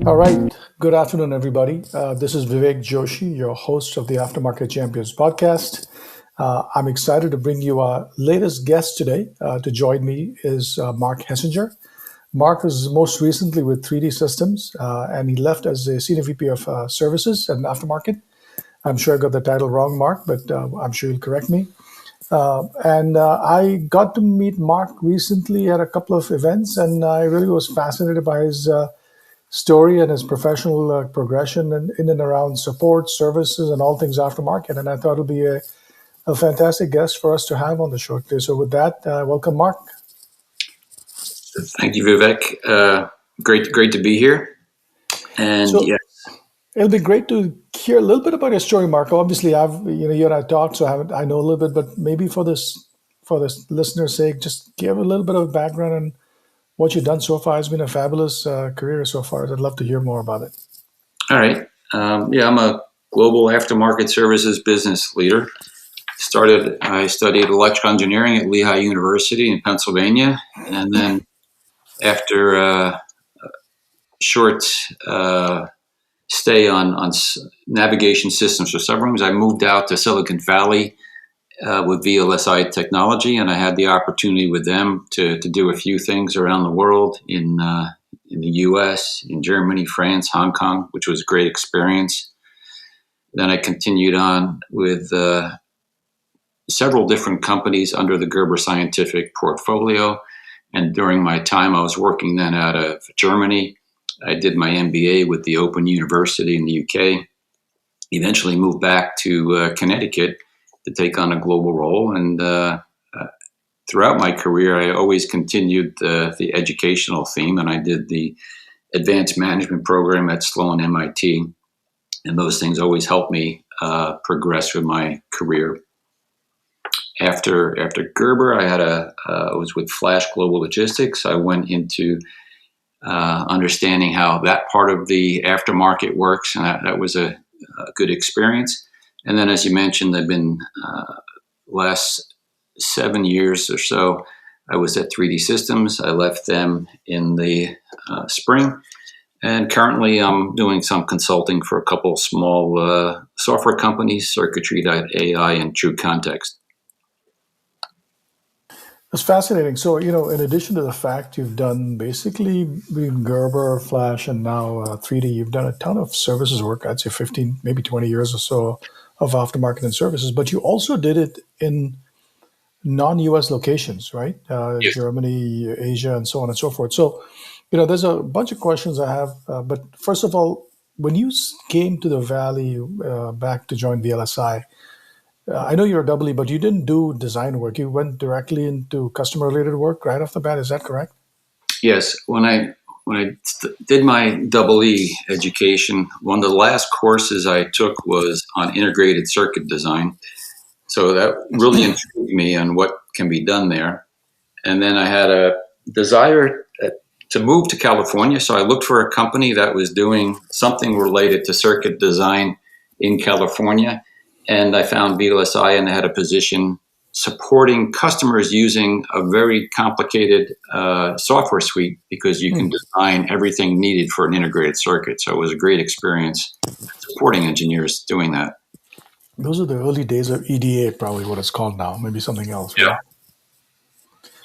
All right. Good afternoon, everybody. This is Vivek Joshi, your host of the Aftermarket Champions podcast. I'm excited to bring you our latest guest today. To join me is Mark Hessinger. Mark was most recently with 3D Systems, and he left as a Senior VP of Services and Aftermarket. I'm sure I got the title wrong, Mark, but I'm sure you'll correct me. And I got to meet Mark recently at a couple of events, and I really was fascinated by his story and his professional progression in and around support, services, and all things aftermarket. And I thought it would be a fantastic guest for us to have on the show today. So, with that, welcome, Mark. Thank you, Vivek. Great to be here. And So, yeah, it'll be great to hear a little bit about your story, Mark. Obviously, you and I talked, so I know a little bit, but maybe for this listener's sake, just give a little bit of background on what you've done so far. It's been a fabulous career so far. I'd love to hear more about it. all right. I'm a global aftermarket services business leader. I studied electrical engineering at Lehigh University in Pennsylvania, and then after a short stay on navigation systems for submarines, I moved out to Silicon Valley with VLSI technology, and I had the opportunity with them to do a few things around the world in the U.S., in Germany, France, Hong Kong, which was a great experience. Then I continued on with several different companies under the Gerber Scientific portfolio. And during my time, I was working then out of Germany. I did my MBA with the Open University in the UK. Eventually moved back to Connecticut to take on a global role. And throughout my career, I always continued the educational theme, and I did the advanced management program at Sloan MIT. And those things always helped me progress with my career. After Gerber, I was with Flash Global Logistics. I went into understanding how that part of the aftermarket works, and that was a good experience. And then, as you mentioned, I've been last 7 years or so, I was at 3D Systems. I left them in the spring, and currently I'm doing some consulting for a couple small software companies, Circuitry.ai and True Context. It's fascinating. So, in addition to the fact you've done basically being Gerber, Flash, and now 3D, you've done a ton of services work. I'd say 15, maybe 20 years or so of aftermarket and services, but you also did it in non-US locations, right? Yes. Germany, Asia, and so on and so forth. So, there's a bunch of questions I have. But first of all, when you came to the Valley back to join VLSI, I know you're a double E, but you didn't do design work. You went directly into customer-related work right off the bat. Is that correct? Yes. When I did my double E education, one of the last courses I took was on integrated circuit design. So that really intrigued me on what can be done there. And then I had a desire to move to California. So I looked for a company that was doing something related to circuit design in California. And I found VLSI, and they had a position supporting customers using a very complicated software suite, because you can design everything needed for an integrated circuit. So it was a great experience supporting engineers doing that. Those are the early days of EDA, probably what it's called now, maybe something else, Yeah. right?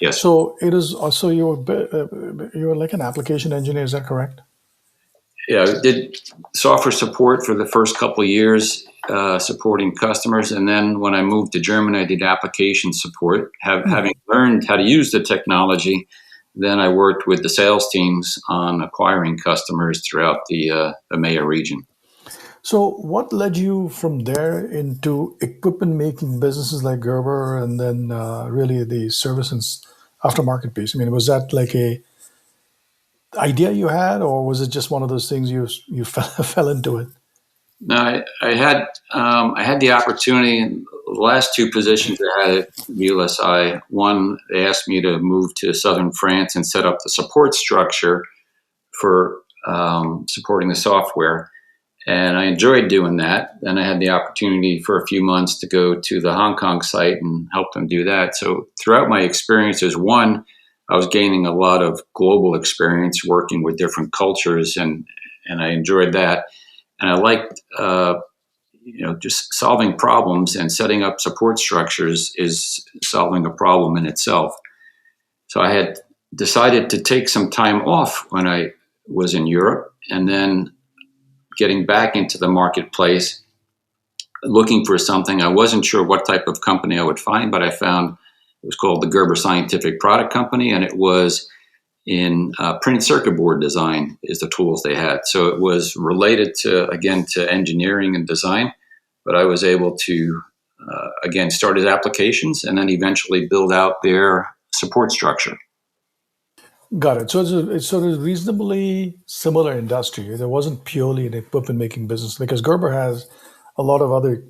Yes. So it is also you're like an application engineer, is that correct? Yeah, I did software support for the first couple of years, supporting customers, and then when I moved to Germany, I did application support. Having learned how to use the technology, then I worked with the sales teams on acquiring customers throughout the EMEA region. So what led you from there into equipment making businesses like Gerber and then really the service and aftermarket piece? I mean, was that like a idea you had, or was it just one of those things you fell into it? No, I had the opportunity in the last two positions I had at VLSI. One, they asked me to move to southern France and set up the support structure for supporting the software. And I enjoyed doing that. Then I had the opportunity for a few months to go to the Hong Kong site and help them do that. So throughout my experiences, one, I was gaining a lot of global experience working with different cultures and I enjoyed that. And I liked, just solving problems and setting up support structures is solving a problem in itself. So I had decided to take some time off when I was in Europe, and then getting back into the marketplace, looking for something. I wasn't sure what type of company I would find, but I found it was called the Gerber Scientific Product Company, and it was in printed circuit board design is the tools they had. So it was related to, again, to engineering and design, but I was able to, again, start as applications and then eventually build out their support structure. Got it. So it's sort of reasonably similar industry. There wasn't purely an equipment making business because Gerber has a lot of other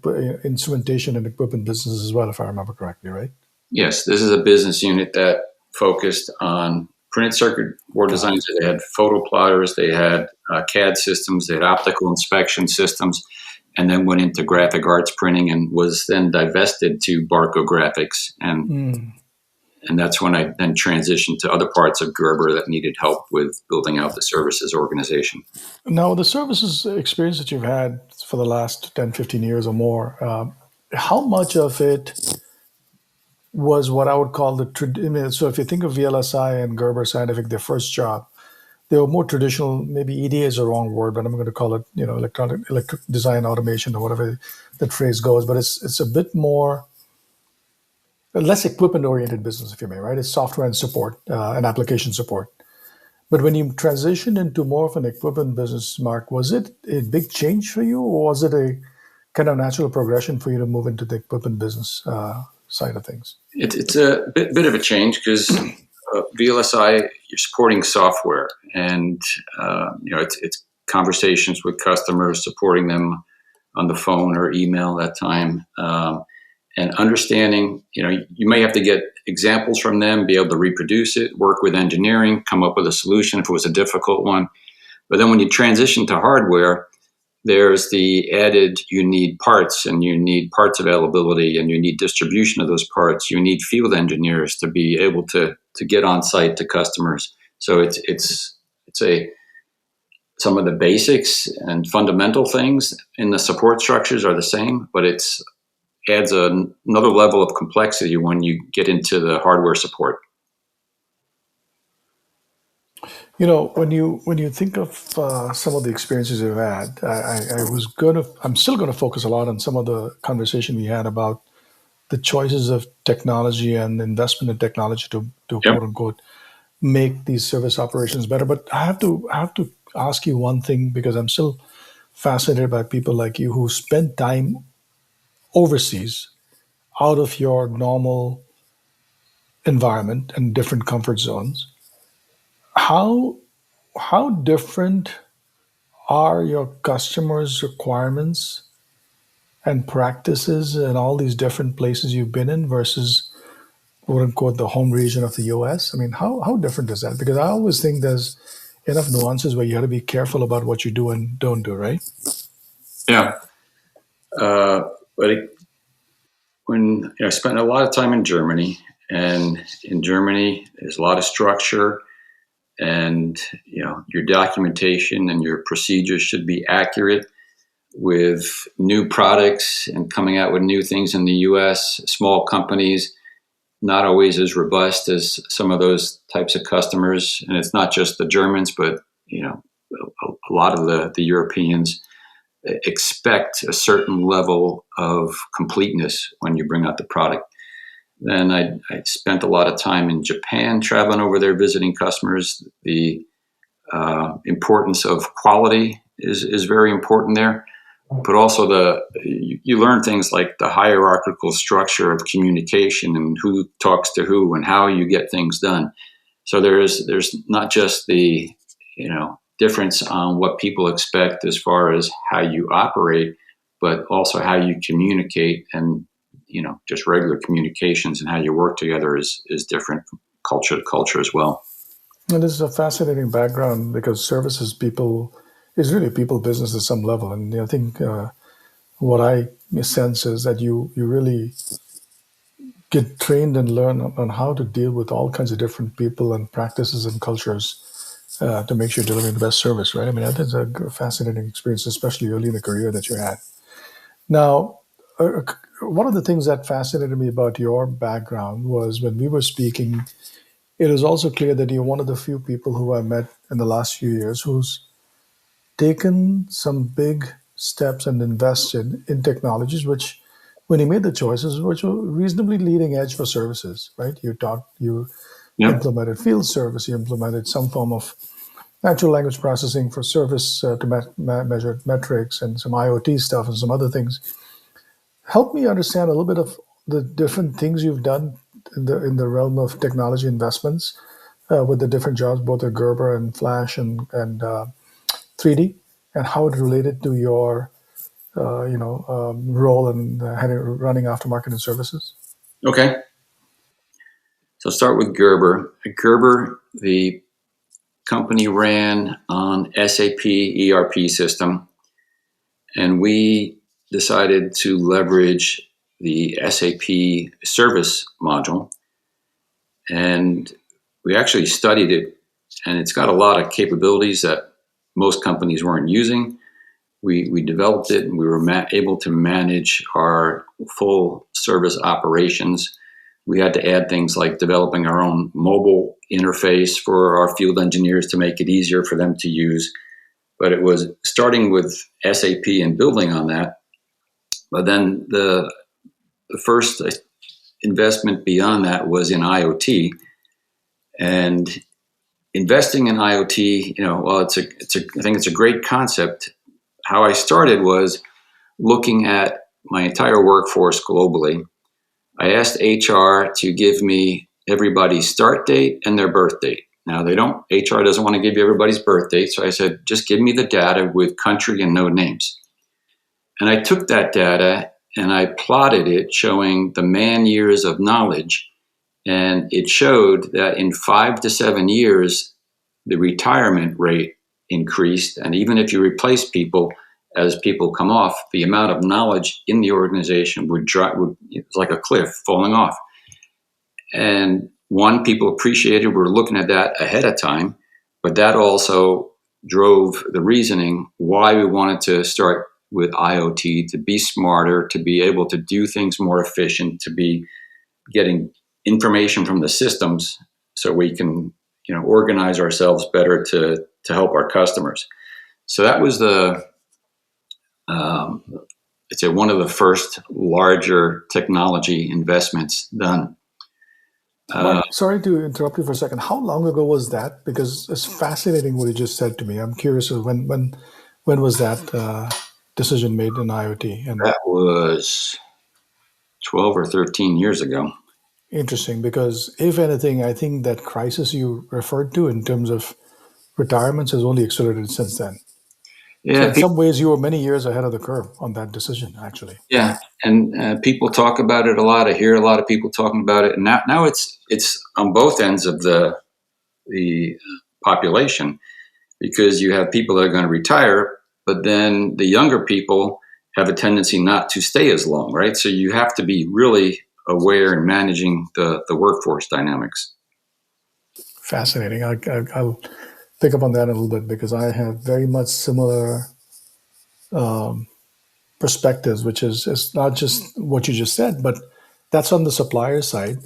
instrumentation and equipment businesses as well, if I remember correctly, right? Yes, this is a business unit that focused on printed circuit board Got design. it. So they had photo plotters, they had CAD systems, they had optical inspection systems, and then went into graphic arts printing and was then divested to Barco Graphics. Mm. And that's when I then transitioned to other parts of Gerber that needed help with building out the services organization. Now, the services experience that you've had for the last 10, 15 years or more, how much of it was what I would call I mean, so if you think of VLSI and Gerber Scientific, their first job, they were more traditional, maybe EDA is the wrong word, but I'm going to call it, electric design automation or whatever that phrase goes. But it's a bit more, less equipment oriented business, if you may, right? It's software and support and application support. But when you transitioned into more of an equipment business, Mark, was it a big change for you, or was it a kind of natural progression for you to move into the equipment business side of things? It's a bit of a change because VLSI, you're supporting software, and it's conversations with customers, supporting them on the phone or email at that time, and understanding. You may have to get examples from them, be able to reproduce it, work with engineering, come up with a solution if it was a difficult one. But then when you transition to hardware, there's the added, you need parts and you need parts availability and you need distribution of those parts. You need field engineers to be able to get on site to customers. So it's a some of the basics and fundamental things in the support structures are the same, but it's adds another level of complexity when you get into the hardware support. When you think of some of the experiences you've had, I'm still gonna focus a lot on some of the conversation we had about the choices of technology and investment in technology to Yep. quote unquote make these service operations better. But I have to ask you one thing because I'm still fascinated by people like you who spend time overseas out of your normal environment and different comfort zones. How how different are your customers' requirements and practices in all these different places you've been in versus quote unquote the home region of the US? I mean, how different is that? Because I always think there's enough nuances where you got to be careful about what you do and don't do, right? Yeah. But when I spent a lot of time in Germany, and in Germany, there's a lot of structure, and your documentation and your procedures should be accurate with new products and coming out with new things in the US. Small companies, not always as robust as some of those types of customers. And it's not just the Germans, but a lot of the Europeans expect a certain level of completeness when you bring out the product. Then I spent a lot of time in Japan traveling over there, visiting customers. The importance of quality is very important there, but also you learn things like the hierarchical structure of communication and who talks to who and how you get things done. So there's not just the difference on what people expect as far as how you operate, but also how you communicate, and just regular communications and how you work together is different from culture to culture as well. And this is a fascinating background because services people is really people business at some level. And I think what I sense is that you really get trained and learn on how to deal with all kinds of different people and practices and cultures to make sure you're delivering the best service, right? I mean, that's a fascinating experience, especially early in the career that you had. Now, one of the things that fascinated me about your background was when we were speaking, it is also clear that you're one of the few people who I met in the last few years who's taken some big steps and invested in technologies which, when you made the choices, which were reasonably leading edge for services, right? You Yep. implemented field service, you implemented some form of natural language processing for service to measure metrics and some IoT stuff and some other things. Help me understand a little bit of the different things you've done in the realm of technology investments with the different jobs, both at Gerber and Flash and 3D, and how it related to your role in running aftermarket and services. Okay. So I'll start with Gerber. At Gerber, the company ran on SAP ERP system, and we decided to leverage the SAP service module. And we actually studied it, and it's got a lot of capabilities that most companies weren't using. We developed it, and we were able to manage our full service operations. We had to add things like developing our own mobile interface for our field engineers to make it easier for them to use. But it was starting with SAP and building on that. But then the first investment beyond that was in IoT. And investing in IoT, well, I think it's a great concept. How I started was looking at my entire workforce globally. I asked HR to give me everybody's start date and their birth date. Now HR doesn't want to give you everybody's birth date. So I said, just give me the data with country and no names. And I took that data and I plotted it showing the man years of knowledge. And it showed that in 5 to 7 years, the retirement rate increased. And even if you replace people, as people come off, the amount of knowledge in the organization would drop. It's like a cliff falling off. And one, people appreciated we're looking at that ahead of time, but that also drove the reasoning why we wanted to start with IoT, to be smarter, to be able to do things more efficient, to be getting information from the systems so we can organize ourselves better to help our customers. So that was um, it's one of the first larger technology investments done. Sorry to interrupt you for a second. How long ago was that? Because it's fascinating what you just said to me. I'm curious of when was that decision made in IoT? And That was 12 or 13 years ago. interesting, because if anything, I think that crisis you referred to in terms of retirements has only accelerated since then. So Yeah, in some ways, you were many years ahead of the curve on that decision, actually. yeah, and people talk about it a lot. I hear a lot of people talking about it, and now it's on both ends of the population, because you have people that are going to retire, but then the younger people have a tendency not to stay as long, right? So you have to be really aware in managing the workforce dynamics. Fascinating. I'll pick up on that a little bit because I have very much similar perspectives, which is it's not just what you just said, but that's on the supplier side.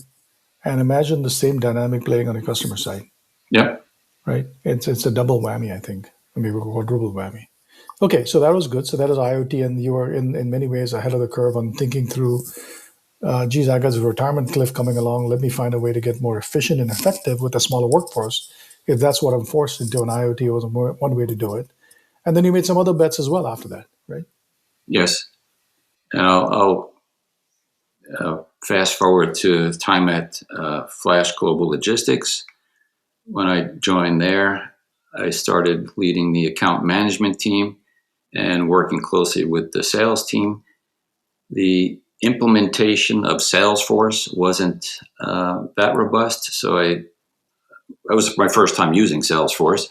And imagine the same dynamic playing on the customer side, Yep. right? It's a double whammy, I think, maybe a quadruple whammy. Okay, so that was good. So that is IoT, and you were in many ways ahead of the curve on thinking through. Geez, I got a retirement cliff coming along. Let me find a way to get more efficient and effective with a smaller workforce. If that's what I'm forced into, an IoT was one way to do it. And then you made some other bets as well after that, right? Yes. And I'll fast forward to time at Flash Global Logistics. When I joined there, I started leading the account management team and working closely with the sales team. The implementation of Salesforce wasn't that robust, so that was my first time using Salesforce.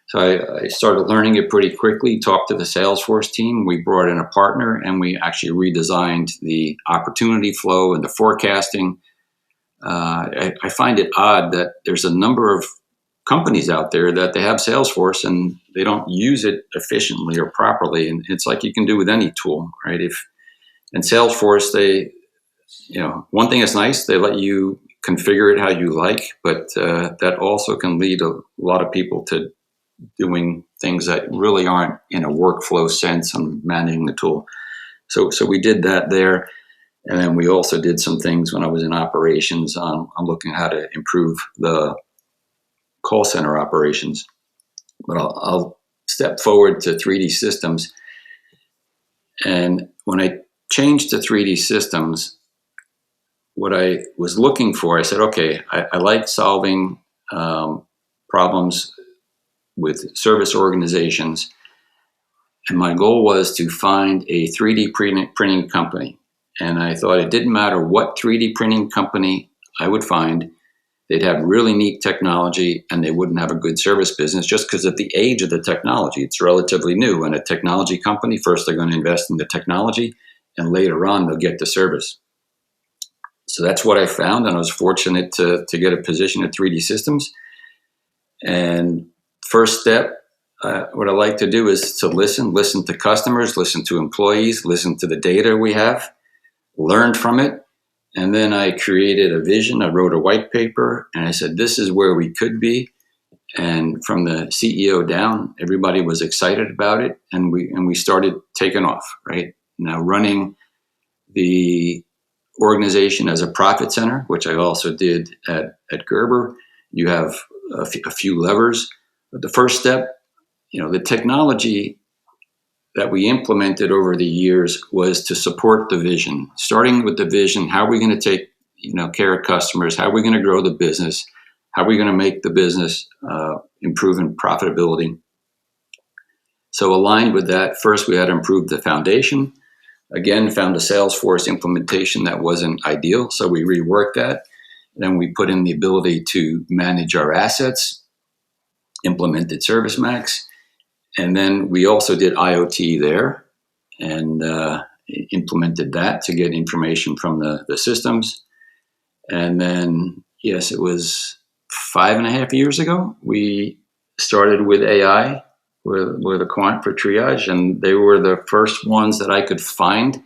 So I started learning it pretty quickly, talked to the Salesforce team. We brought in a partner, and we actually redesigned the opportunity flow and the forecasting. I find it odd that there's a number of companies out there that they have Salesforce and they don't use it efficiently or properly. And it's like you can do with any tool, right? If in Salesforce, one thing is nice, they let you configure it how you like, but that also can lead a lot of people to doing things that really aren't in a workflow sense and managing the tool. So we did that there. And then we also did some things when I was in operations on looking at how to improve the call center operations. But I'll step forward to 3D systems. And when I changed to 3D systems, what I was looking for, I said, okay, I like solving problems with service organizations. And my goal was to find a 3D printing company. And I thought it didn't matter what 3D printing company I would find, they'd have really neat technology and they wouldn't have a good service business just because of the age of the technology. It's relatively new. And a technology company, first they're going to invest in the technology and later on they'll get the service. So that's what I found. And I was fortunate to get a position at 3D Systems. And first step, what I like to do is to listen to customers, listen to employees, listen to the data we have, learn from it. And then I created a vision. I wrote a white paper and I said, this is where we could be. And from the CEO down, everybody was excited about it. And we started taking off, right? Now running the organization as a profit center, which I also did at Gerber. You have a few levers. But the first step, the technology that we implemented over the years was to support the vision. Starting with the vision, how are we going to take care of customers? How are we going to grow the business? How are we going to make the business improve in profitability? So aligned with that, first we had to improve the foundation. Again, found a Salesforce implementation that wasn't ideal, so we reworked that. Then we put in the ability to manage our assets, implemented ServiceMax, and then we also did IoT there and implemented that to get information from the systems. And then, yes, it was 5.5 years ago, we started with AI, with a quant for triage, and they were the first ones that I could find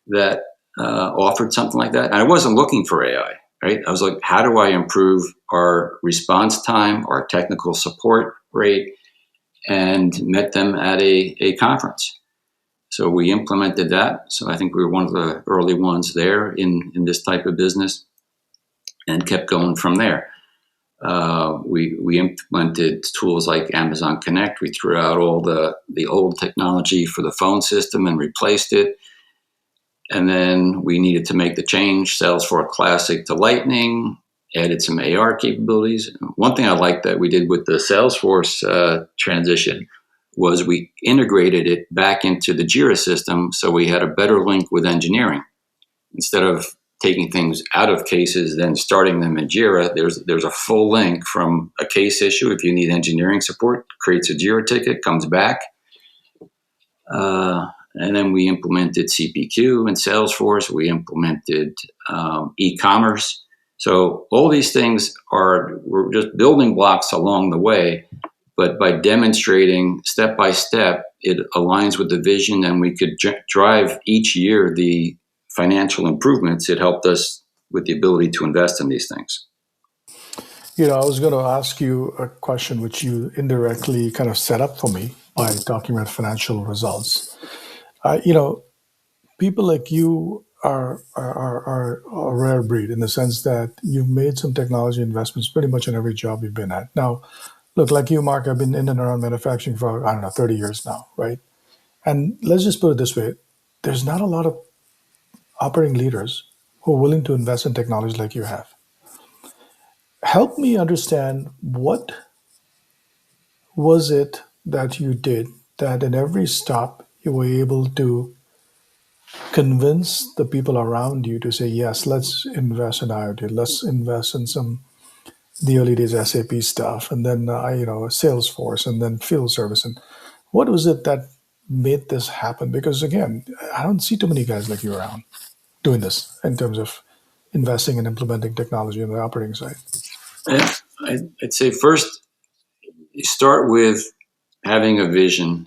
that offered something like that. And I wasn't looking for AI, right? I was like, how do I improve our response time, our technical support rate, and met them at a conference. So we implemented that. So I think we were one of the early ones there in this type of business and kept going from there. We implemented tools like Amazon Connect. We threw out all the old technology for the phone system and replaced it. And then we needed to make the change, Salesforce Classic to Lightning, added some AR capabilities. One thing I liked that we did with the Salesforce transition was we integrated it back into the Jira system, so we had a better link with engineering. Instead of taking things out of cases, then starting them in Jira, there's a full link from a case issue. If you need engineering support, creates a Jira ticket, comes back. And then we implemented CPQ in Salesforce. We implemented e-commerce. So all these things were just building blocks along the way. But by demonstrating step by step, it aligns with the vision, and we could drive each year the financial improvements. It helped us with the ability to invest in these things. I was going to ask you a question which you indirectly kind of set up for me by talking about financial results. People like you are a rare breed in the sense that you've made some technology investments pretty much in every job you've been at. Now, look, like you, Mark, I've been in and around manufacturing for, I don't know, 30 years now, right? And let's just put it this way. There's not a lot of operating leaders who are willing to invest in technology like you have. Help me understand, what was it that you did that in every stop you were able to convince the people around you to say, yes, let's invest in IoT, let's invest in the early days SAP stuff, and then Salesforce, and then field service. And what was it that made this happen? Because again, I don't see too many guys like you around doing this in terms of investing and implementing technology on the operating side. Yeah, I'd say first, you start with having a vision,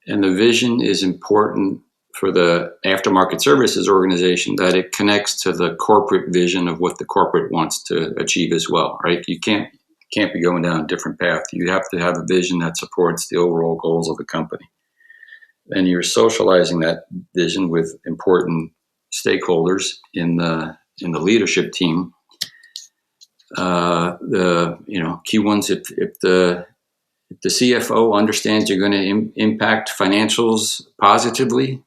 and the vision is important for the aftermarket services organization, that it connects to the corporate vision of what the corporate wants to achieve as well, right? You can't be going down a different path. You have to have a vision that supports the overall goals of the company. And you're socializing that vision with important stakeholders in the leadership team. The key ones, if the CFO understands you're going to impact financials positively,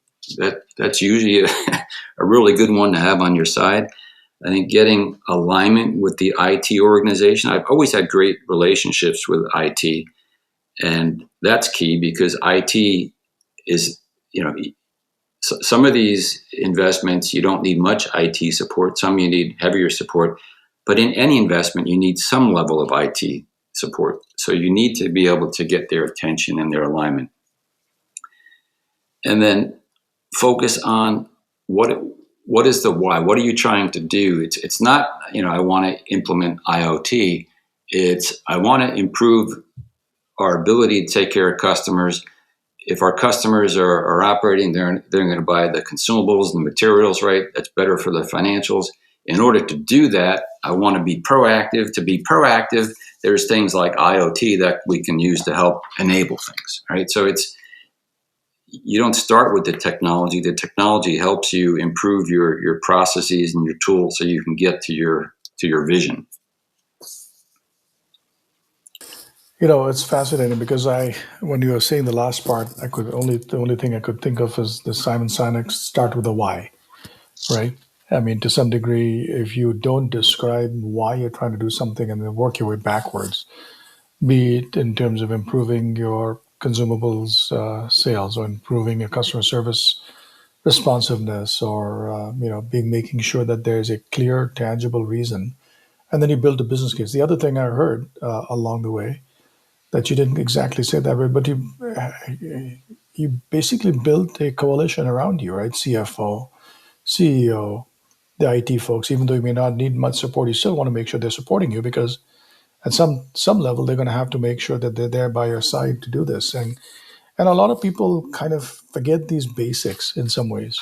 that's usually a really good one to have on your side. I think getting alignment with the IT organization. I've always had great relationships with IT, and that's key because IT is, some of these investments you don't need much IT support. Some you need heavier support, but in any investment you need some level of IT support. So you need to be able to get their attention and their alignment, and then focus on what is the why. What are you trying to do? It's not, I want to implement IoT. It's, I want to improve our ability to take care of customers. If our customers are operating, they're going to buy the consumables and the materials, right? That's better for the financials. In order to do that, I want to be proactive. To be proactive, there's things like IoT that we can use to help enable things, right? So you don't start with the technology. The technology helps you improve your processes and your tools so you can get to your vision. It's fascinating because when you were saying the last part, the only thing I could think of is the Simon Sinek start with a why, right? I mean, to some degree, if you don't describe why you're trying to do something and then work your way backwards, be it in terms of improving your consumables sales or improving your customer service responsiveness or being making sure that there's a clear, tangible reason, and then you build a business case. The other thing I heard along the way that you didn't exactly say that way, but you basically built a coalition around you, right? CFO, CEO, the IT folks. Even though you may not need much support, you still want to make sure they're supporting you because at some level they're going to have to make sure that they're there by your side to do this. And a lot of people kind of forget these basics in some ways.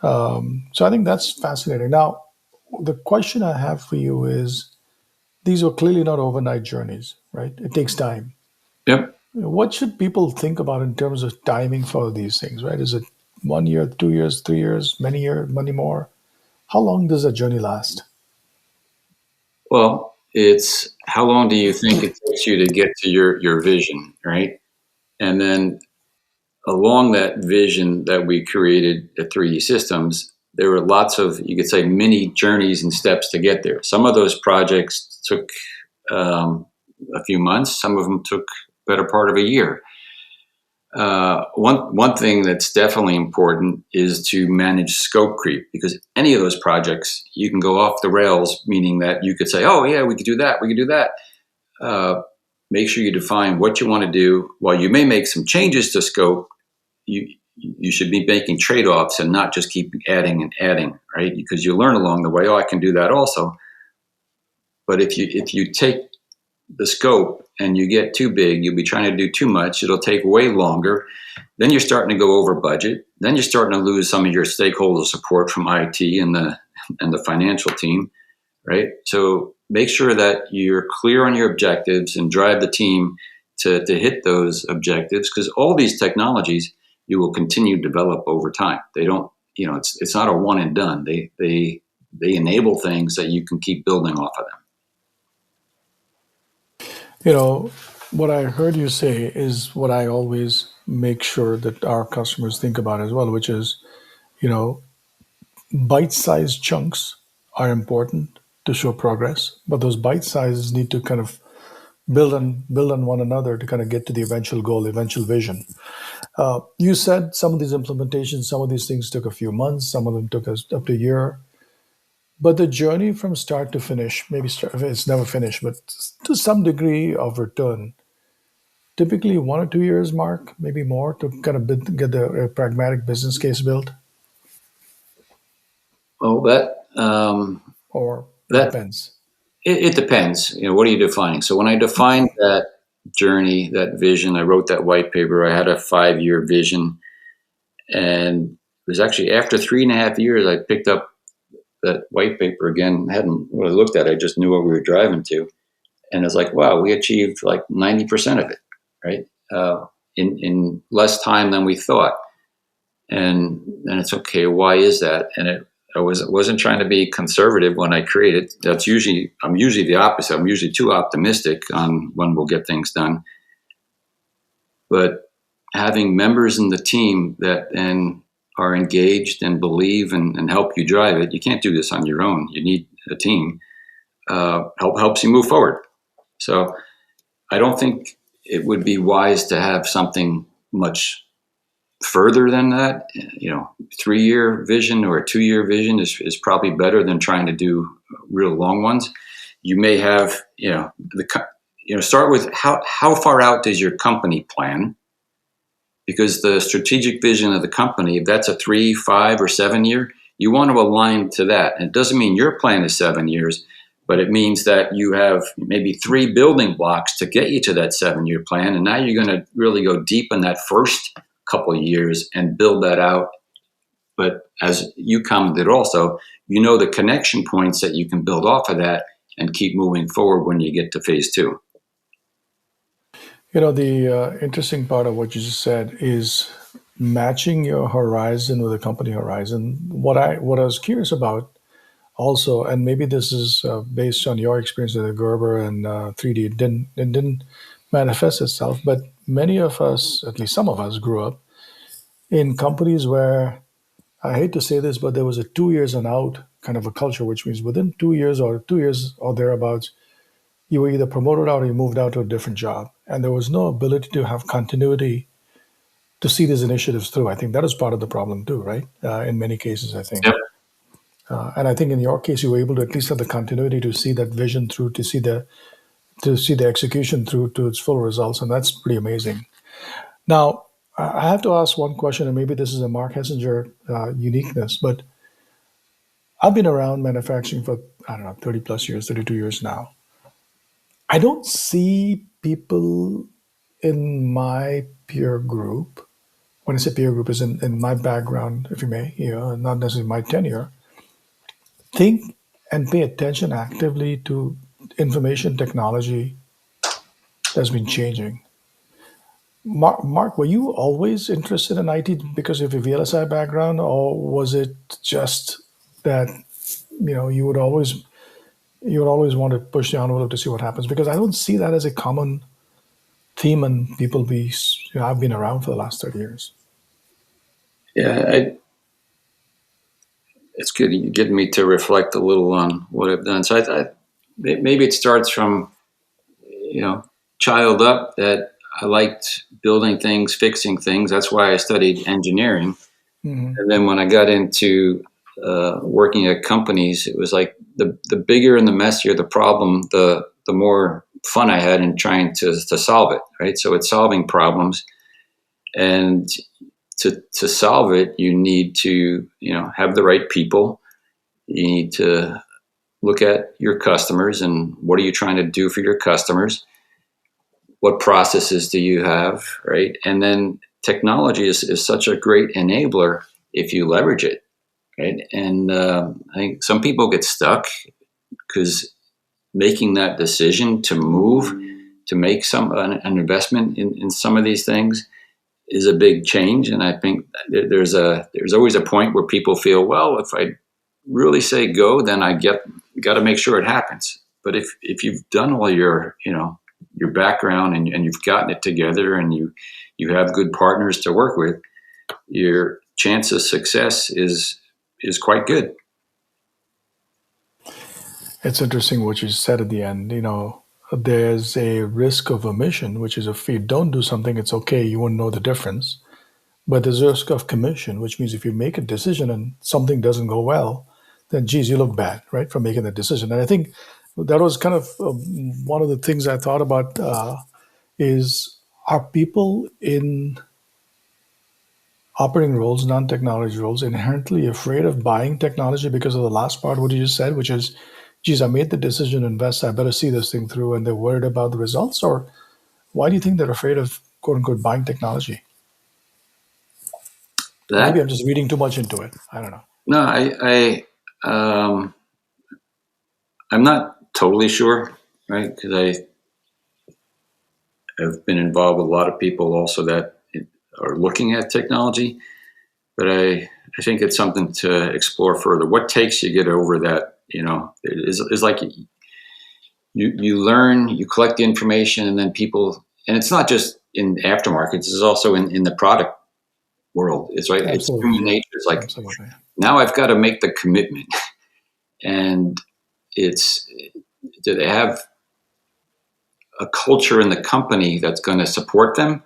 So I think that's fascinating. Now, the question I have for you is: these are clearly not overnight journeys, right? It takes time. Yep. What should people think about in terms of timing for these things, right? Is it 1 year, 2 years, 3 years, many years, many more? How long does a journey last? Well, it's how long do you think it takes you to get to your vision, right? And then along that vision that we created at 3D Systems, there were lots of, you could say, mini journeys and steps to get there. Some of those projects took a few months. Some of them took better part of a year. One thing that's definitely important is to manage scope creep, because any of those projects you can go off the rails, meaning that you could say, "Oh yeah, we could do that, we could do that." Uh, Make sure you define what you want to do. While you may make some changes to scope, you should be making trade offs and not just keep adding and adding, right? Because you learn along the way. Oh, I can do that also. But if you take the scope and you get too big, you'll be trying to do too much. It'll take way longer. Then you're starting to go over budget. Then you're starting to lose some of your stakeholder support from IT and the financial team, right? So make sure that you're clear on your objectives and drive the team to hit those objectives, because all these technologies you will continue to develop over time. They don't, it's not a one and done. They enable things that you can keep building off of them. You know, what I heard you say is what I always make sure that our customers think about as well, which is, you know, bite-sized chunks are important to show progress, but those bite sizes need to kind of build on one another to kind of get to the eventual goal, eventual vision. You said some of these implementations, some of these things took a few months, some of them took us up to a year. But the journey from start to finish, maybe it's never finished, but to some degree of return, typically 1 or 2 years mark, maybe more, to kind of get the pragmatic business case built, Well, or it that depends. it depends. What are you defining? So when I defined that journey, that vision, I wrote that white paper. I had a 5-year vision, and it was actually after 3.5 years I picked up that white paper again. Hadn't really looked at it. I just knew where we were driving to, and it's like, wow, we achieved like 90% of it, right? In less time than we thought. And it's okay. Why is that? And I wasn't trying to be conservative when I created. I'm usually the opposite. I'm usually too optimistic on when we'll get things done. But having members in the team that then are engaged and believe and help you drive it, you can't do this on your own. You need a team. Helps you move forward. So I don't think it would be wise to have something much further than that. 3-year vision or a 2-year vision is probably better than trying to do real long ones. You may have, start with how far out does your company plan? Because the strategic vision of the company, if that's a 3, 5, or 7 year, you want to align to that. And it doesn't mean your plan is 7 years, but it means that you have maybe 3 building blocks to get you to that 7-year plan. And now you're going to really go deep in that first couple of years and build that out. But as you commented also, the connection points that you can build off of that and keep moving forward when you get to phase 2. The interesting part of what you just said is matching your horizon with the company horizon. What I was curious about also, and maybe this is based on your experience with the Gerber and 3D, it didn't manifest itself, but many of us, at least some of us, grew up in companies where, I hate to say this, but there was a 2 years and out kind of a culture, which means within 2 years or 2 years or thereabouts, you were either promoted out or you moved out to a different job. And there was no ability to have continuity to see these initiatives through. I think that is part of the problem too, right? In many cases, I think. Yep. And I think in your case, you were able to at least have the continuity to see that vision through, to see the execution through to its full results, and that's pretty amazing. Now, I have to ask one question, and maybe this is a Mark Hessinger uniqueness, but I've been around manufacturing for, I don't know, 30 plus years, 32 years now. I don't see people in my peer group, when I say peer group, is in my background, if you may, not necessarily my tenure, think and pay attention actively to information technology that's been changing. Mark, were you always interested in IT because of your VLSI background, or was it just that you would always want to push the envelope to see what happens? Because I don't see that as a common theme, and people I've been around for the last 30 years. Yeah, it's good. You get me to reflect a little on what I've done. So maybe it starts from, child up, that I liked building things, fixing things. That's why I studied engineering. Hmm. And then when I got into working at companies, it was like the bigger and the messier the problem, the more fun I had in trying to solve it. Right. So it's solving problems, and to solve it, you need to have the right people. You need to look at your customers and what are you trying to do for your customers. What processes do you have, right? And then technology is such a great enabler if you leverage it, right? And I think some people get stuck because making that decision to move, to make an investment in some of these things is a big change. And I think there's always a point where people feel, well, if I really say go, then I got to make sure it happens. But if you've done all your background and you've gotten it together and you have good partners to work with, your chance of success is quite good. It's interesting what you said at the end. There's a risk of omission, which is if you don't do something, it's okay, you won't know the difference. But there's a risk of commission, which means if you make a decision and something doesn't go well, then geez, you look bad, right, for making that decision. And I think that was kind of one of the things I thought about is, are people in operating roles, non-technology roles, inherently afraid of buying technology because of the last part, what you just said, which is geez, I made the decision to invest, I better see this thing through, and they're worried about the results? Or why do you think they're afraid of quote unquote buying technology? Or maybe That I'm just reading too much into it. I don't know. no, I'm not totally sure, right? Because I have been involved with a lot of people also that are looking at technology, but I think it's something to explore further. What takes you get over that? Is like you learn, you collect the information, and then people, and it's not just in aftermarket. This is also in the product world. It's right. It's Absolutely. human nature. It's like Absolutely. now I've got to make the commitment, and it's do they have a culture in the company that's going to support them,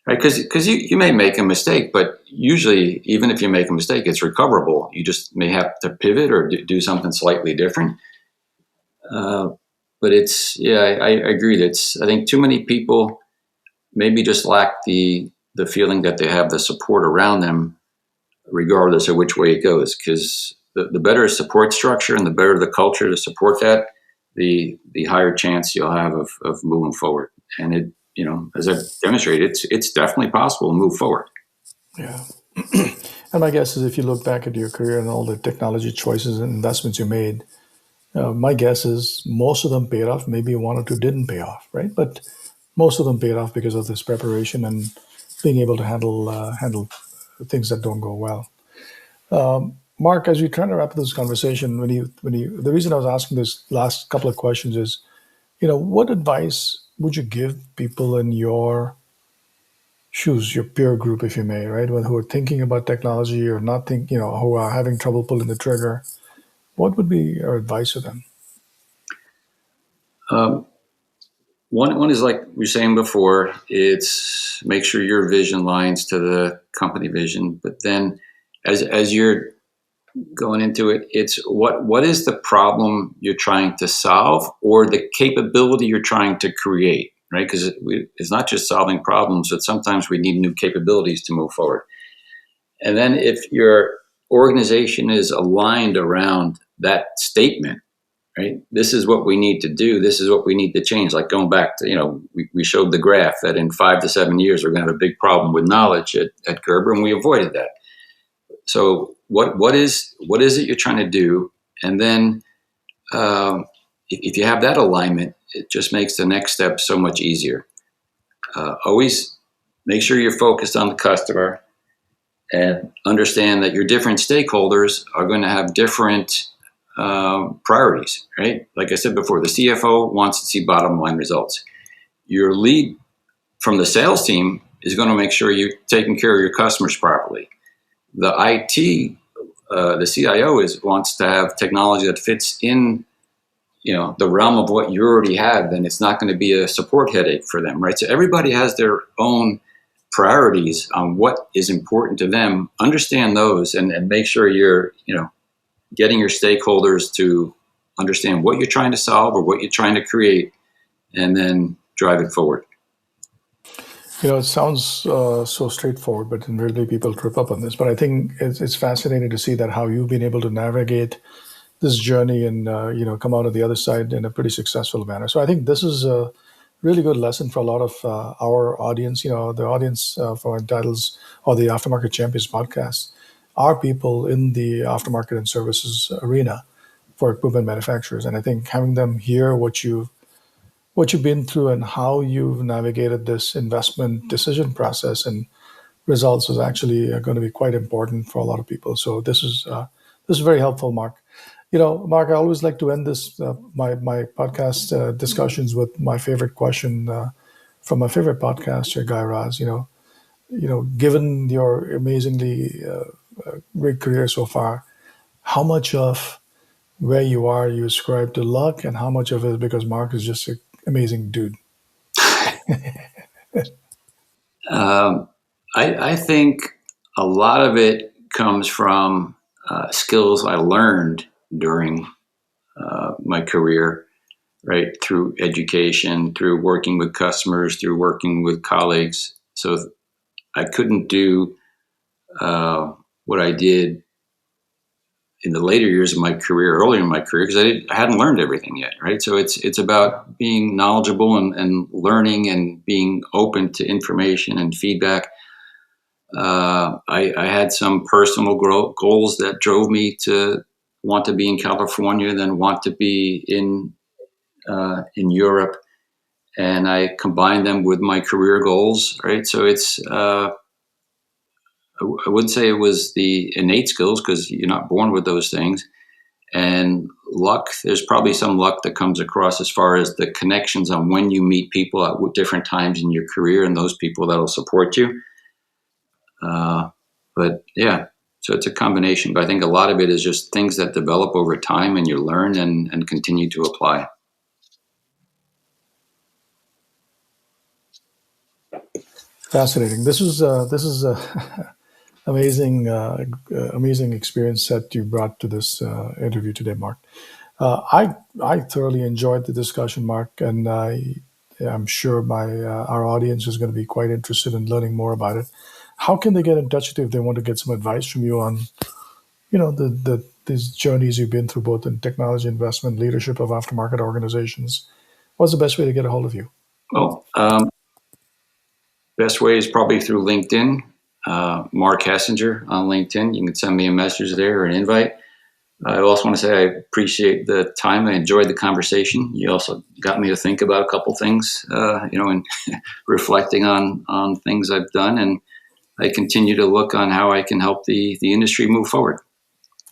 right? Because you may make a mistake, but usually even if you make a mistake, it's recoverable. You just may have to pivot or do something slightly different. Uh, but I agree. I think too many people maybe just lack the feeling that they have the support around them, regardless of which way it goes. Because the better support structure and the better the culture to support that, the higher chance you'll have of moving forward. And as I've demonstrated, it's definitely possible to move forward. Yeah. And my guess is if you look back at your career and all the technology choices and investments you made, my guess is most of them paid off. Maybe one or two didn't pay off, right? But most of them paid off because of this preparation and being able to handle things that don't go well. Mark, as we try to wrap up this conversation, the reason I was asking this last couple of questions is, what advice would you give people in your shoes, your peer group, if you may, right, who are thinking about technology or not think, who are having trouble pulling the trigger? What would be your advice to them? Um, one is like we were saying before, it's make sure your vision lines to the company vision. But then, as you're going into it, it's what is the problem you're trying to solve or the capability you're trying to create, right? Because it's not just solving problems, but sometimes we need new capabilities to move forward. And then if your organization is aligned around that statement, right? This is what we need to do. This is what we need to change. Like going back to, we showed the graph that in 5 to 7 years, we're going to have a big problem with knowledge at Gerber, and we avoided that. So what is it you're trying to do? And then if you have that alignment, it just makes the next step so much easier. Always make sure you're focused on the customer and understand that your different stakeholders are going to have different priorities, right? Like I said before, the CFO wants to see bottom line results. Your lead from the sales team is going to make sure you're taking care of your customers properly. The IT, the CIO wants to have technology that fits in, the realm of what you already have. Then it's not going to be a support headache for them, right? So everybody has their own priorities on what is important to them. Understand those and make sure you're, getting your stakeholders to understand what you're trying to solve or what you're trying to create, and then drive it forward. It sounds so straightforward, but invariably people trip up on this. But I think it's fascinating to see that how you've been able to navigate this journey and come out of the other side in a pretty successful manner. So I think this is a really good lesson for a lot of our audience. The audience for Entitles or the Aftermarket Champions podcast are people in the aftermarket and services arena for equipment manufacturers, and I think having them hear what you've been through and how you've navigated this investment decision process and results is actually going to be quite important for a lot of people. So this is very helpful, Mark. Mark, I always like to end this my podcast discussions with my favorite question from my favorite podcaster, Guy Raz. Given your amazingly great career so far, how much of where you are you ascribe to luck, and how much of it is because Mark is just an amazing dude? Um, I think a lot of it comes from skills I learned during my career, right? Through education, through working with customers, through working with colleagues. So I couldn't do what I did in the later years of my career, earlier in my career, because I hadn't learned everything yet, right? So it's about being knowledgeable and learning and being open to information and feedback. I had some personal goals that drove me to want to be in California, then want to be in Europe, and I combined them with my career goals, right? So I would say it was the innate skills because you're not born with those things, and luck. There's probably some luck that comes across as far as the connections on when you meet people at different times in your career, and those people that'll support you. Uh, but yeah, so it's a combination. But I think a lot of it is just things that develop over time, and you learn and continue to apply. Fascinating. This is amazing, amazing experience that you brought to this interview today, Mark. I thoroughly enjoyed the discussion, Mark, and I'm sure my our audience is going to be quite interested in learning more about it. How can they get in touch with you if they want to get some advice from you on, the these journeys you've been through, both in technology investment, leadership of aftermarket organizations? What's the best way to get a hold of you? Well, best way is probably through LinkedIn. Mark Hessinger on LinkedIn. You can send me a message there or an invite. I also want to say I appreciate the time. I enjoyed the conversation. You also got me to think about a couple things, and reflecting on things I've done, and I continue to look on how I can help the industry move forward.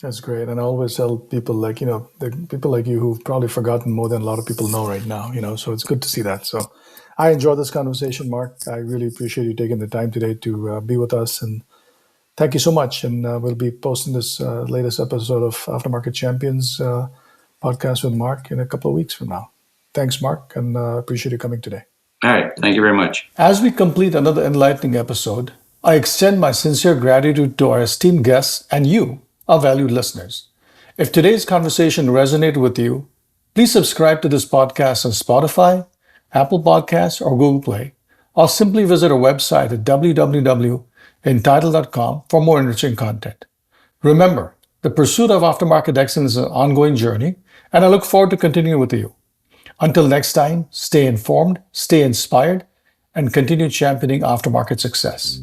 That's great. And I always tell people like, the people like you who've probably forgotten more than a lot of people know right now, so it's good to see that. So I enjoyed this conversation, Mark. I really appreciate you taking the time today to be with us. And thank you so much. And we'll be posting this latest episode of Aftermarket Champions podcast with Mark in a couple of weeks from now. Thanks, Mark, and appreciate you coming today. All right. Thank you very much. As we complete another enlightening episode, I extend my sincere gratitude to our esteemed guests and you, our valued listeners. If today's conversation resonated with you, please subscribe to this podcast on Spotify, Apple Podcasts, or Google Play, or simply visit our website at www.entitled.com for more enriching content. Remember, the pursuit of aftermarket excellence is an ongoing journey, and I look forward to continuing with you. Until next time, stay informed, stay inspired, and continue championing aftermarket success.